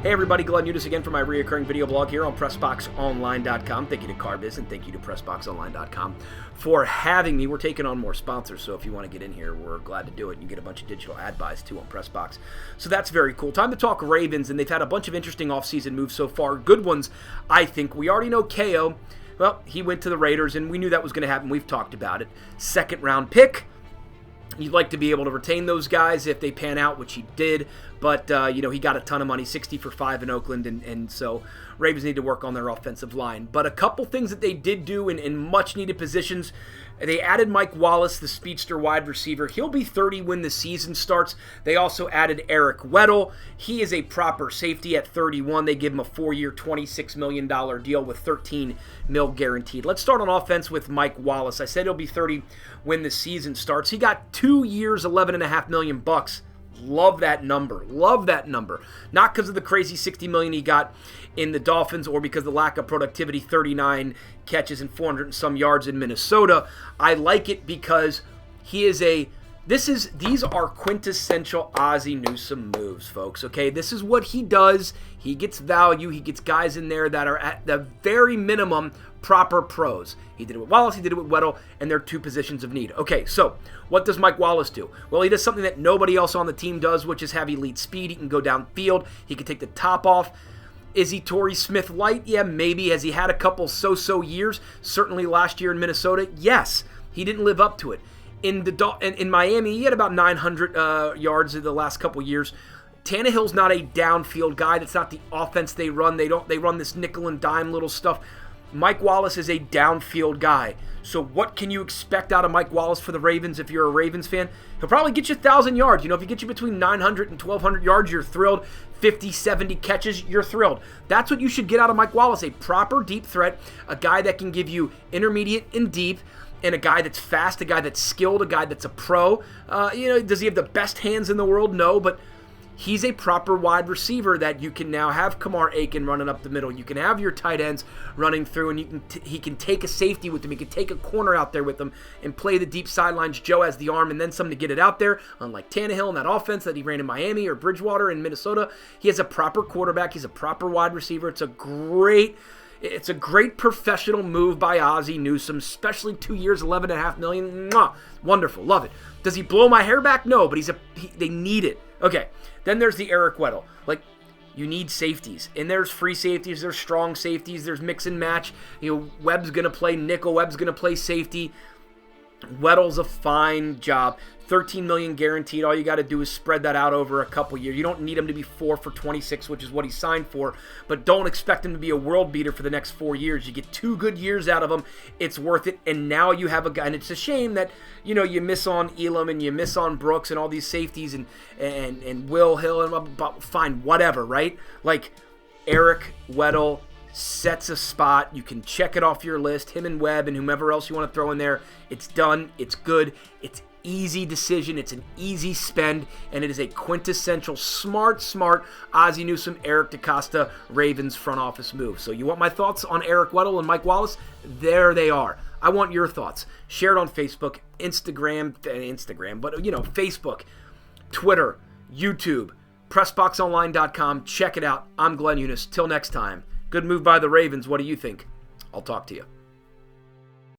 Hey everybody, Glenn Younes again for my reoccurring video blog here on PressBoxOnline.com. Thank you to CarBiz and thank you to PressBoxOnline.com for having me. We're taking on more sponsors, so if you want to get in here, we're glad to do it. You get a bunch of digital ad buys too on PressBox. So that's very cool. Time to talk Ravens, and they've had a bunch of interesting offseason moves so far. Good ones, I think. We already know KO. Well, he went to the Raiders, and we knew that was going to happen. We've talked about it. Second round pick. You'd like to be able to retain those guys if they pan out, which he did. But, he got a ton of money, 60 for 5 in Oakland, and so Ravens need to work on their offensive line. But a couple things that they did do in much-needed positions. They added Mike Wallace, the speedster wide receiver. He'll be 30 when the season starts. They also added Eric Weddle. He is a proper safety at 31. They give him a 4-year, $26 million deal with $13 million guaranteed. Let's start on offense with Mike Wallace. I said he'll be 30 when the season starts. He got 2 years, $11.5 million bucks. Love that number. Love that number. Not because of the crazy $60 million he got in the Dolphins or because of the lack of productivity, 39 catches and 400 and some yards in Minnesota. I like it because these are quintessential Ozzie Newsome moves, folks, okay? This is what he does. He gets value. He gets guys in there that are at the very minimum proper pros. He did it with Wallace, he did it with Weddle, and they're two positions of need. Okay, so what does Mike Wallace do? Well, he does something that nobody else on the team does, which is have elite speed. He can go downfield. He can take the top off. Is he Torrey Smith light? Yeah, maybe. Has he had a couple so-so years? Certainly last year in Minnesota, yes. He didn't live up to it. In Miami, he had about 900 yards in the last couple years. Tannehill's not a downfield guy. That's not the offense they run. They run this nickel and dime little stuff. Mike Wallace is a downfield guy. So what can you expect out of Mike Wallace for the Ravens if you're a Ravens fan? He'll probably get you 1,000 yards. If he gets you between 900 and 1,200 yards, you're thrilled. 50, 70 catches, you're thrilled. That's what you should get out of Mike Wallace, a proper deep threat, a guy that can give you intermediate and deep, and a guy that's fast, a guy that's skilled, a guy that's a pro. Does he have the best hands in the world? No, but he's a proper wide receiver that you can now have Kamar Aiken running up the middle. You can have your tight ends running through, and he can take a safety with him. He can take a corner out there with him and play the deep sidelines. Joe has the arm and then some to get it out there, unlike Tannehill in that offense that he ran in Miami or Bridgewater in Minnesota. He has a proper quarterback. He's a proper wide receiver. It's a great professional move by Ozzie Newsome, especially 2 years, $11.5 million. Mwah! Wonderful. Love it. Does he blow my hair back? No, but they need it. Okay. Then there's the Eric Weddle. You need safeties. And there's free safeties, there's strong safeties, there's mix and match. Webb's going to play nickel, Webb's going to play safety. Weddle's a fine job. $13 million guaranteed. All you got to do is spread that out over a couple years. You don't need him to be 4 for 26, which is what he signed for, but don't expect him to be a world beater for the next 4 years. You get 2 good years out of him. It's worth it. And now you have a guy, and it's a shame that, you miss on Elam and you miss on Brooks and all these safeties and Will Hill and fine, whatever, right? Eric Weddle sets a spot. You can check it off your list. Him and Webb and whomever else you want to throw in there. It's done. It's good. It's easy decision. It's an easy spend, and it is a quintessential smart Ozzie Newsome, Eric DeCosta Ravens front office move. So you want my thoughts on Eric Weddle and Mike Wallace? There they are. I want your thoughts. Share it on Facebook, Instagram, but Facebook, Twitter, YouTube, PressBoxOnline.com. Check it out. I'm Glenn Younes. Till next time. Good move by the Ravens. What do you think? I'll talk to you.